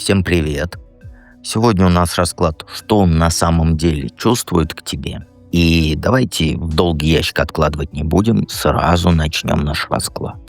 Всем привет. Сегодня у нас расклад, что он на самом деле чувствует к тебе. И давайте в долгий ящик откладывать не будем, сразу начнем наш расклад.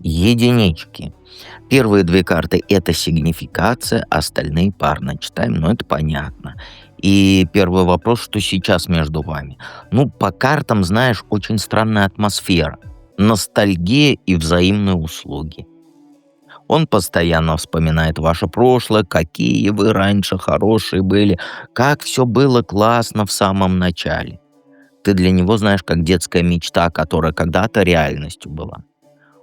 Единички. Первые две карты — это сигнификация, остальные парно читаем, но это понятно. И первый вопрос, что сейчас между вами? Ну, по картам, знаешь, очень странная атмосфера. Ностальгия и взаимные услуги. Он постоянно вспоминает ваше прошлое, какие вы раньше хорошие были, как все было классно в самом начале. Ты для него знаешь, как детская мечта, которая когда-то реальностью была.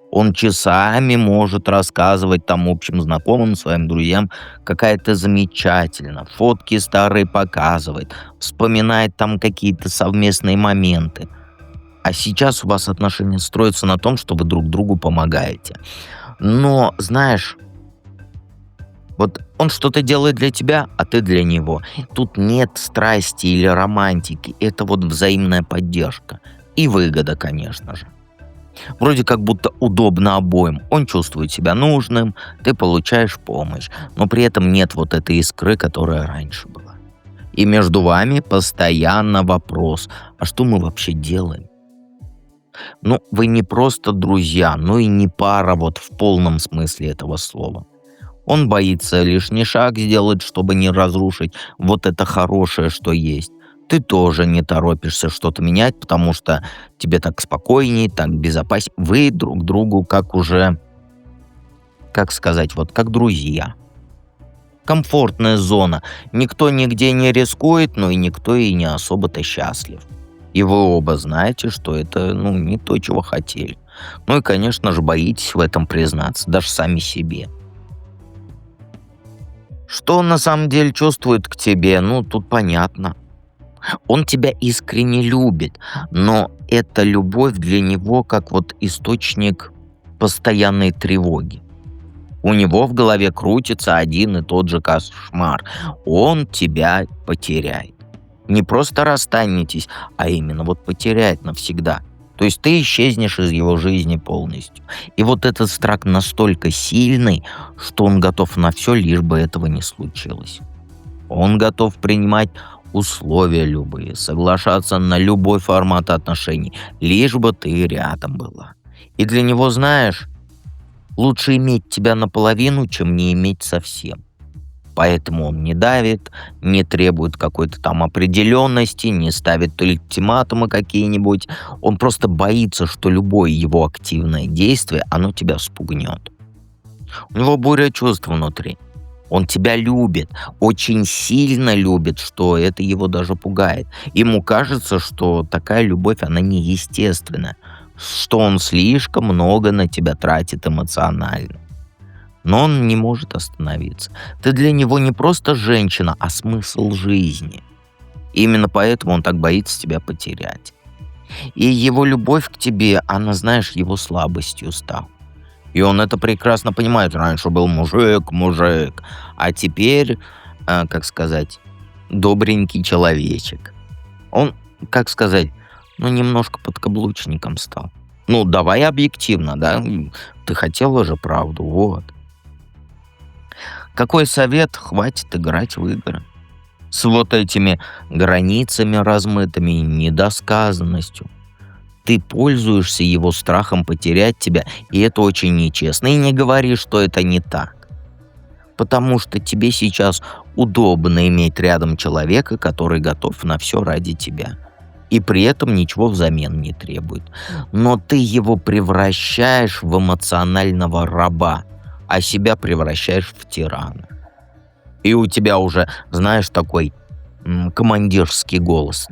Он часами может рассказывать там общим знакомым, своим друзьям, какая ты замечательна, фотки старые показывает, вспоминает там какие-то совместные моменты. А сейчас у вас отношения строятся на том, что вы друг другу помогаете. Но, знаешь, вот он что-то делает для тебя, а ты для него. Тут нет страсти или романтики, это вот взаимная поддержка. И выгода, конечно же. Вроде как будто удобно обоим. Он чувствует себя нужным, ты получаешь помощь, но при этом нет вот этой искры, которая раньше была. И между вами постоянно вопрос, а что мы вообще делаем? Ну, вы не просто друзья, но и не пара вот в полном смысле этого слова. Он боится лишний шаг сделать, чтобы не разрушить вот это хорошее, что есть. Ты тоже не торопишься что-то менять, потому что тебе так спокойнее, так безопаснее. Вы друг другу как уже, как сказать, вот как друзья. Комфортная зона. Никто нигде не рискует, но и никто и не особо-то счастлив. И вы оба знаете, что это, не то, чего хотели. Ну и, конечно же, боитесь в этом признаться, даже сами себе. Что он на самом деле чувствует к тебе, тут понятно. Он тебя искренне любит, но эта любовь для него как вот источник постоянной тревоги. У него в голове крутится один и тот же кошмар. Он тебя потеряет. Не просто расстанетесь, а именно вот потеряет навсегда. То есть ты исчезнешь из его жизни полностью. И вот этот страх настолько сильный, что он готов на все, лишь бы этого не случилось. Он готов принимать условия любые, соглашаться на любой формат отношений, лишь бы ты рядом была. И для него, знаешь, лучше иметь тебя наполовину, чем не иметь совсем. Поэтому он не давит, не требует какой-то там определенности, не ставит ультиматумы какие-нибудь. Он просто боится, что любое его активное действие, оно тебя спугнет. У него буря чувств внутри. Он тебя любит, очень сильно любит, что это его даже пугает. Ему кажется, что такая любовь, она неестественная, что он слишком много на тебя тратит эмоционально. Но он не может остановиться. Ты для него не просто женщина, а смысл жизни. Именно поэтому он так боится тебя потерять. И его любовь к тебе, она, знаешь, его слабостью стала. И он это прекрасно понимает. Раньше был мужик, а теперь, как сказать, добренький человечек. Он, как сказать, немножко подкаблучником стал. Давай объективно, да? Ты хотела же правду, вот. Какой совет? Хватит играть в игры. С вот этими границами размытыми, недосказанностью. Ты пользуешься его страхом потерять тебя, и это очень нечестно. И не говори, что это не так. Потому что тебе сейчас удобно иметь рядом человека, который готов на все ради тебя. И при этом ничего взамен не требует. Но ты его превращаешь в эмоционального раба, а себя превращаешь в тирана. И у тебя уже, знаешь, такой командирский голос.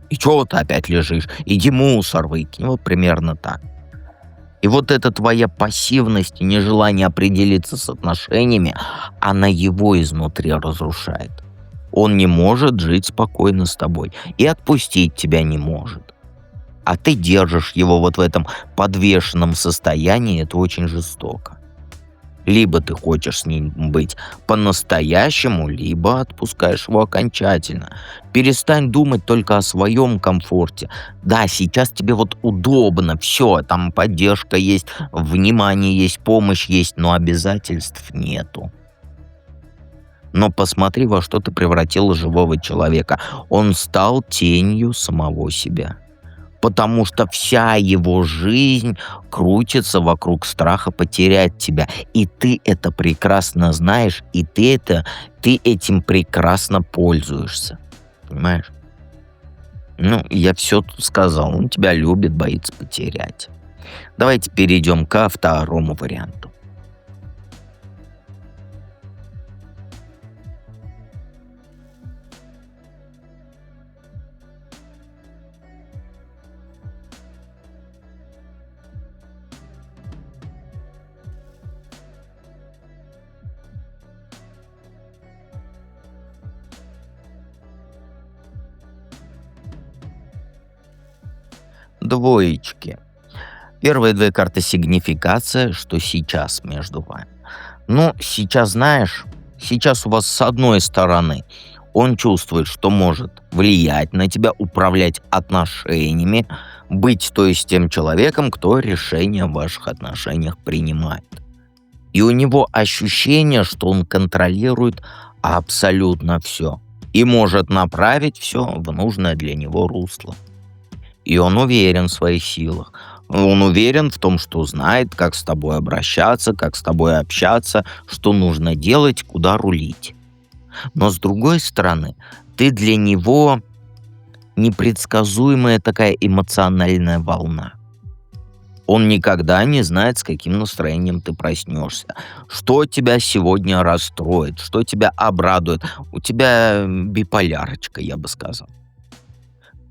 И чего ты опять лежишь? Иди мусор выкинь. Вот примерно так. И вот эта твоя пассивность и нежелание определиться с отношениями, она его изнутри разрушает. Он не может жить спокойно с тобой и отпустить тебя не может. А ты держишь его вот в этом подвешенном состоянии, это очень жестоко. Либо ты хочешь с ним быть по-настоящему, либо отпускаешь его окончательно. Перестань думать только о своем комфорте. Да, сейчас тебе вот удобно, все, там поддержка есть, внимание есть, помощь есть, но обязательств нету. Но посмотри, во что ты превратила живого человека. Он стал тенью самого себя. Потому что вся его жизнь крутится вокруг страха потерять тебя. И ты это прекрасно знаешь, и ты этим прекрасно пользуешься. Понимаешь? Ну, я все тут сказал. Он тебя любит, боится потерять. Давайте перейдем ко второму варианту. Двоечки. Первые две карты сигнификация, что сейчас между вами. Ну, сейчас, знаешь, сейчас у вас с одной стороны он чувствует, что может влиять на тебя, управлять отношениями, быть, то есть, тем человеком, кто решения в ваших отношениях принимает. И у него ощущение, что он контролирует абсолютно все и может направить все в нужное для него русло. И он уверен в своих силах. Он уверен в том, что знает, как с тобой обращаться, как с тобой общаться, что нужно делать, куда рулить. Но с другой стороны, ты для него непредсказуемая такая эмоциональная волна. Он никогда не знает, с каким настроением ты проснешься, что тебя сегодня расстроит, что тебя обрадует. У тебя биполярочка, я бы сказал.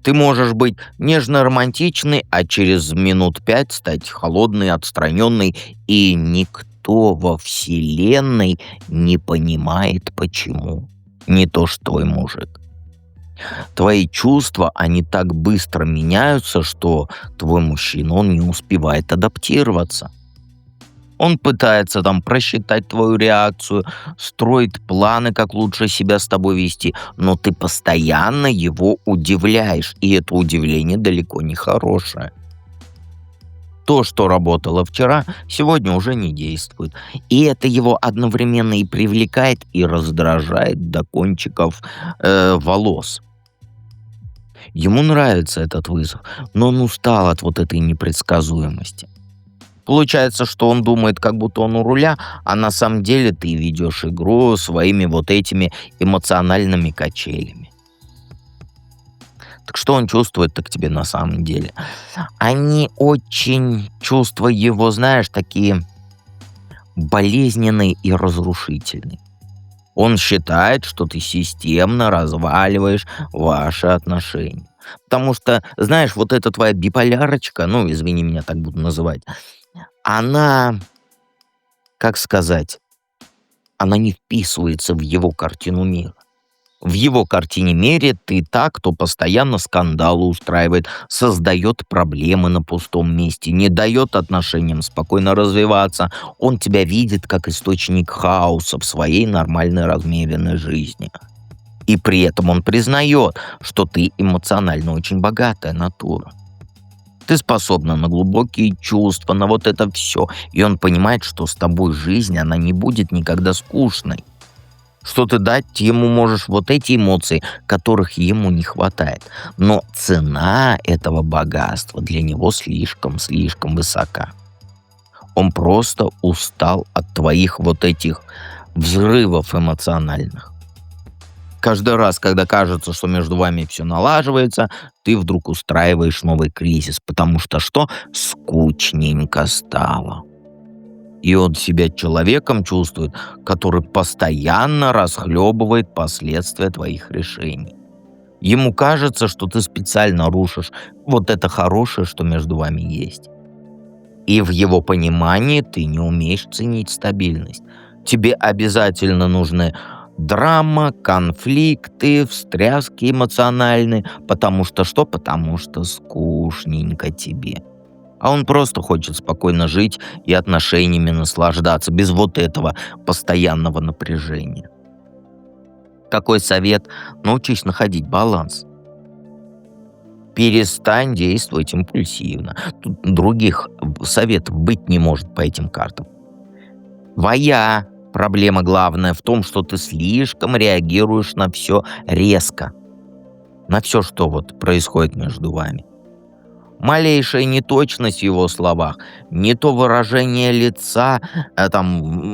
Ты можешь быть нежно-романтичный, а через минут 5 стать холодный, отстраненный, и никто во вселенной не понимает, почему. Не то что твой мужик. Твои чувства, они так быстро меняются, что твой мужчина, он не успевает адаптироваться. Он пытается там просчитать твою реакцию, строит планы, как лучше себя с тобой вести, но ты постоянно его удивляешь, и это удивление далеко не хорошее. То, что работало вчера, сегодня уже не действует. И это его одновременно и привлекает, и раздражает до кончиков волос. Ему нравится этот вызов, но он устал от вот этой непредсказуемости. Получается, что он думает, как будто он у руля, а на самом деле ты ведешь игру своими вот этими эмоциональными качелями. Так что он чувствует-то к тебе на самом деле? Они очень, чувства его, знаешь, такие болезненные и разрушительные. Он считает, что ты системно разваливаешь ваши отношения. Потому что, знаешь, вот эта твоя биполярочка, ну, извини, меня так буду называть, она, как сказать, она не вписывается в его картину мира. В его картине мира ты та, кто постоянно скандалы устраивает, создает проблемы на пустом месте, не дает отношениям спокойно развиваться. Он тебя видит как источник хаоса в своей нормальной размеренной жизни. И при этом он признает, что ты эмоционально очень богатая натура. Ты способна на глубокие чувства, на вот это все. И он понимает, что с тобой жизнь, она не будет никогда скучной. Что ты дать ему можешь вот эти эмоции, которых ему не хватает. Но цена этого богатства для него слишком высока. Он просто устал от твоих вот этих взрывов эмоциональных. Каждый раз, когда кажется, что между вами все налаживается, ты вдруг устраиваешь новый кризис, потому что что? Скучненько стало. И он себя человеком чувствует, который постоянно расхлебывает последствия твоих решений. Ему кажется, что ты специально рушишь вот это хорошее, что между вами есть. И в его понимании ты не умеешь ценить стабильность. Тебе обязательно нужны драма, конфликты, встряски эмоциональные. Потому что что? Потому что скучненько тебе. А он просто хочет спокойно жить и отношениями наслаждаться, без вот этого постоянного напряжения. Какой совет? Научись находить баланс. Перестань действовать импульсивно. Тут других советов быть не может по этим картам. Твоя проблема главная в том, что ты слишком реагируешь на все резко. На все, что вот происходит между вами. Малейшая неточность в его словах, не то выражение лица,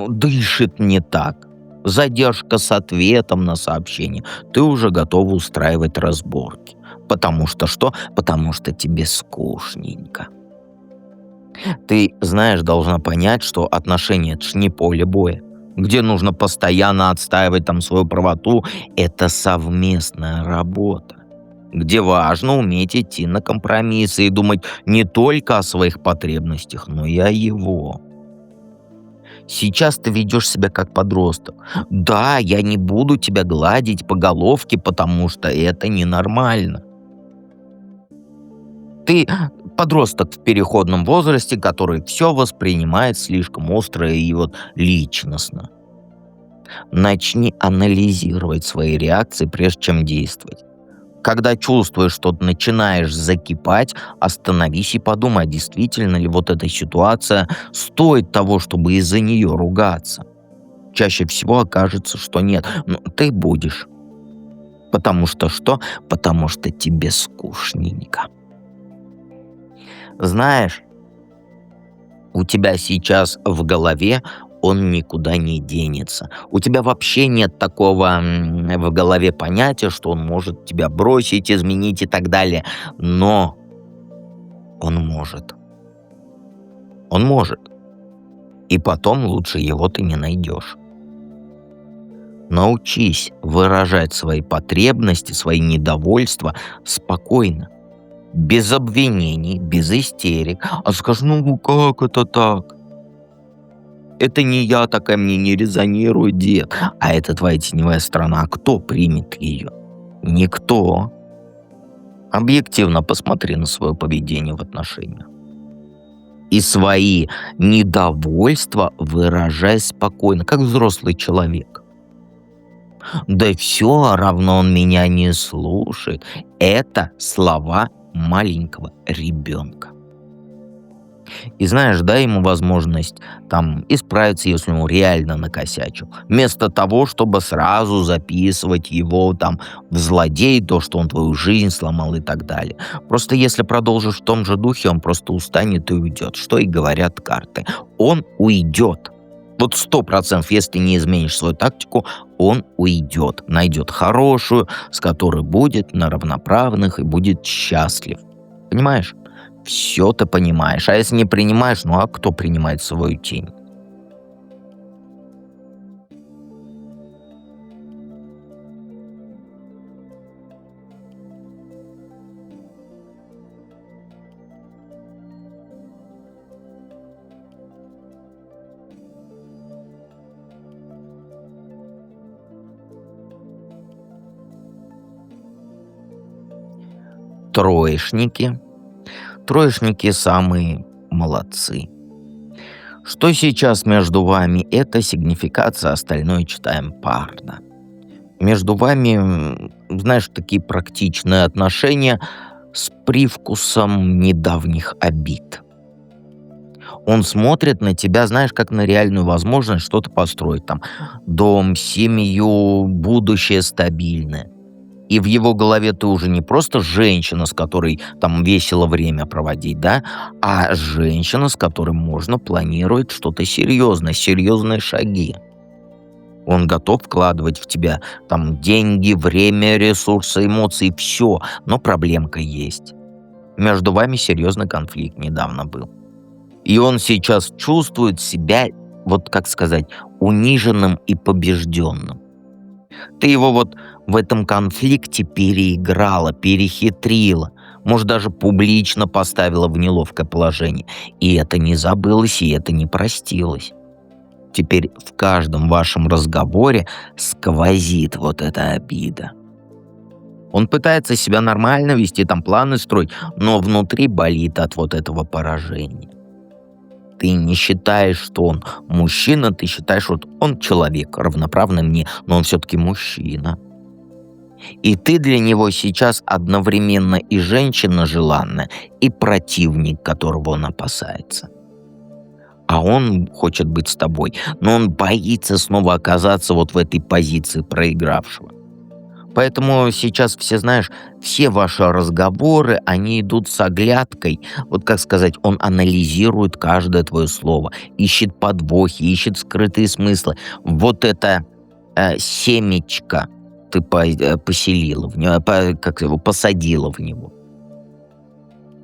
дышит не так. Задержка с ответом на сообщение. Ты уже готова устраивать разборки. Потому что что? Потому что тебе скучненько. Ты, знаешь, должна понять, что отношения — это ж не поле боя, где нужно постоянно отстаивать там свою правоту. Это совместная работа, где важно уметь идти на компромиссы и думать не только о своих потребностях, но и о его. Сейчас ты ведешь себя как подросток. Да, я не буду тебя гладить по головке, потому что это ненормально. Ты подросток в переходном возрасте, который все воспринимает слишком остро и вот личностно. Начни анализировать свои реакции, прежде чем действовать. Когда чувствуешь, что начинаешь закипать, остановись и подумай, а действительно ли вот эта ситуация стоит того, чтобы из-за нее ругаться. Чаще всего окажется, что нет. Но ты будешь. Потому что что? Потому что тебе скучненько. Знаешь, у тебя сейчас в голове он никуда не денется. У тебя вообще нет такого в голове понятия, что он может тебя бросить, изменить и так далее. Но он может. Он может. И потом лучше его ты не найдешь. Научись выражать свои потребности, свои недовольства спокойно. Без обвинений, без истерик. А скажи, ну как это так? Это не я такая, мне не резонирует, дед. А это твоя теневая сторона. А кто примет ее? Никто. Объективно посмотри на свое поведение в отношениях. И свои недовольства выражай спокойно, как взрослый человек. Да все равно он меня не слушает. Это слова маленького ребенка. И знаешь, дай ему возможность исправиться, если он реально накосячил. Вместо того, чтобы сразу записывать его в злодей, то, что он твою жизнь сломал и так далее. Просто если продолжишь в том же духе, он просто устанет и уйдет. Что и говорят карты. Он уйдет. Вот 100%, если ты не изменишь свою тактику, он уйдет. Найдет хорошую, с которой будет на равноправных и будет счастлив. Понимаешь? Все ты понимаешь. А если не принимаешь, ну а кто принимает свою тень? Троечники. Троечники самые молодцы. Что сейчас между вами? Это сигнификация, остальное читаем парно. Между вами, знаешь, такие практичные отношения с привкусом недавних обид. Он смотрит на тебя, знаешь, как на реальную возможность что-то построить. Дом, семью, будущее стабильное. И в его голове ты уже не просто женщина, с которой весело время проводить, да, а женщина, с которой можно планировать что-то серьезное, серьезные шаги. Он готов вкладывать в тебя деньги, время, ресурсы, эмоции, все. Но проблемка есть. Между вами серьезный конфликт недавно был. И он сейчас чувствует себя, вот как сказать, униженным и побежденным. Ты его вот в этом конфликте переиграла, перехитрила. Может, даже публично поставила в неловкое положение. И это не забылось, и это не простилось. Теперь в каждом вашем разговоре сквозит вот эта обида. Он пытается себя нормально вести, там планы строить, но внутри болит от вот этого поражения. Ты не считаешь, что он мужчина, ты считаешь, вот он человек, равноправный мне, но он все-таки мужчина. И ты для него сейчас одновременно и женщина желанная, и противник, которого он опасается. А он хочет быть с тобой, но он боится снова оказаться вот в этой позиции проигравшего. Поэтому сейчас все, знаешь, все ваши разговоры, они идут с оглядкой. Вот как сказать, он анализирует каждое твое слово, ищет подвохи, ищет скрытые смыслы. Вот это семечко ты поселила в него, как его, посадила в него.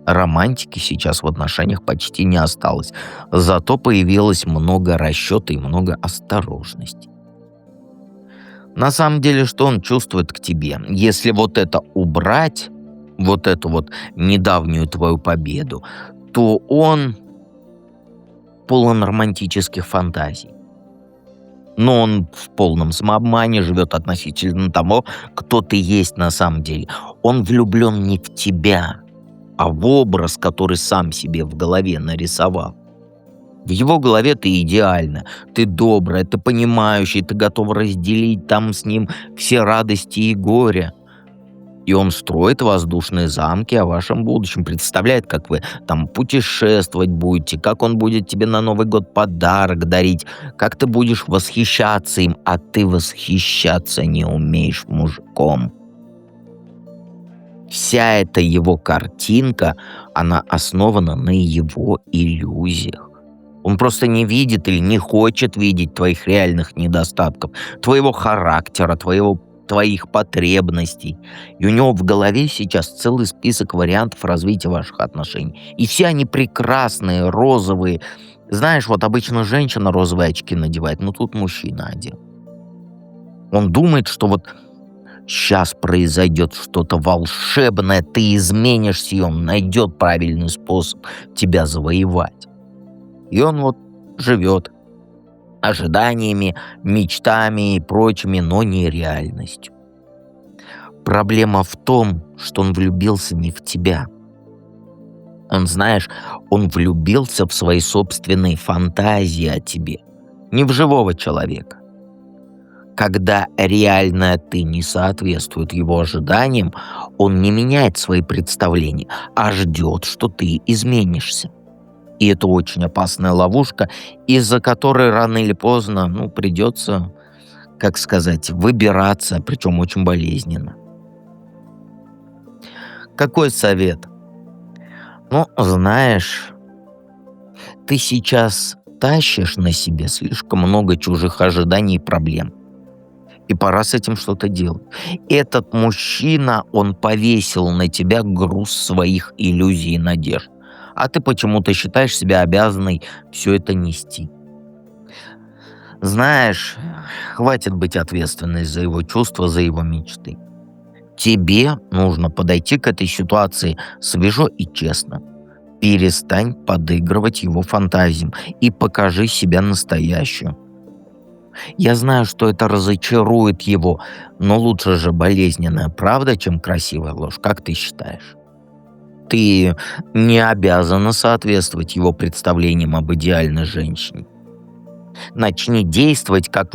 Романтики сейчас в отношениях почти не осталось. Зато появилось много расчета и много осторожности. На самом деле, что он чувствует к тебе? Если вот это убрать, вот эту вот недавнюю твою победу, то он полон романтических фантазий. Но он в полном самообмане живет относительно того, кто ты есть на самом деле. Он влюблен не в тебя, а в образ, который сам себе в голове нарисовал. В его голове ты идеальна, ты добрая, ты понимающая, ты готова разделить там с ним все радости и горе. И он строит воздушные замки о вашем будущем, представляет, как вы там путешествовать будете, как он будет тебе на Новый год подарок дарить, как ты будешь восхищаться им, а ты восхищаться не умеешь мужиком. Вся эта его картинка, она основана на его иллюзиях. Он просто не видит или не хочет видеть твоих реальных недостатков, твоего характера, твоих потребностей. И у него в голове сейчас целый список вариантов развития ваших отношений. И все они прекрасные, розовые. Знаешь, вот обычно женщина розовые очки надевает, но тут мужчина одел. Он думает, что вот сейчас произойдет что-то волшебное, ты изменишься, и он найдет правильный способ тебя завоевать. И он вот живет ожиданиями, мечтами и прочими, но не реальностью. Проблема в том, что он влюбился не в тебя. Он влюбился в свои собственные фантазии о тебе, не в живого человека. Когда реальное ты не соответствует его ожиданиям, он не меняет свои представления, а ждет, что ты изменишься. И это очень опасная ловушка, из-за которой рано или поздно, придется, как сказать, выбираться, причем очень болезненно. Какой совет? Знаешь, ты сейчас тащишь на себе слишком много чужих ожиданий и проблем. И пора с этим что-то делать. Этот мужчина, он повесил на тебя груз своих иллюзий и надежд. А ты почему-то считаешь себя обязанной все это нести. Знаешь, хватит быть ответственной за его чувства, за его мечты. Тебе нужно подойти к этой ситуации свежо и честно. Перестань подыгрывать его фантазиям и покажи себя настоящую. Я знаю, что это разочарует его, но лучше же болезненная правда, чем красивая ложь, как ты считаешь? Ты не обязана соответствовать его представлениям об идеальной женщине. Начни действовать как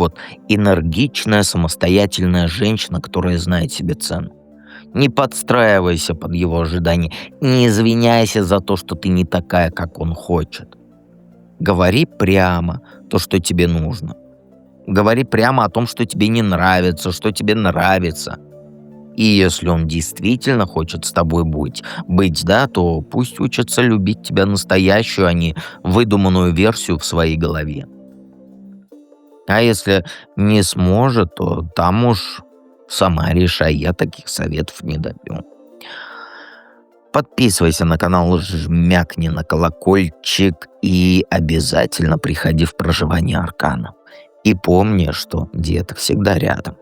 энергичная, самостоятельная женщина, которая знает себе цену. Не подстраивайся под его ожидания, не извиняйся за то, что ты не такая, как он хочет. Говори прямо то, что тебе нужно. Говори прямо о том, что тебе не нравится, что тебе нравится. И если он действительно хочет с тобой быть, то пусть учится любить тебя настоящую, а не выдуманную версию в своей голове. А если не сможет, то там уж сама решай, я таких советов не даю. Подписывайся на канал, жмякни на колокольчик и обязательно приходи в проживание Аркана. И помни, что диета всегда рядом.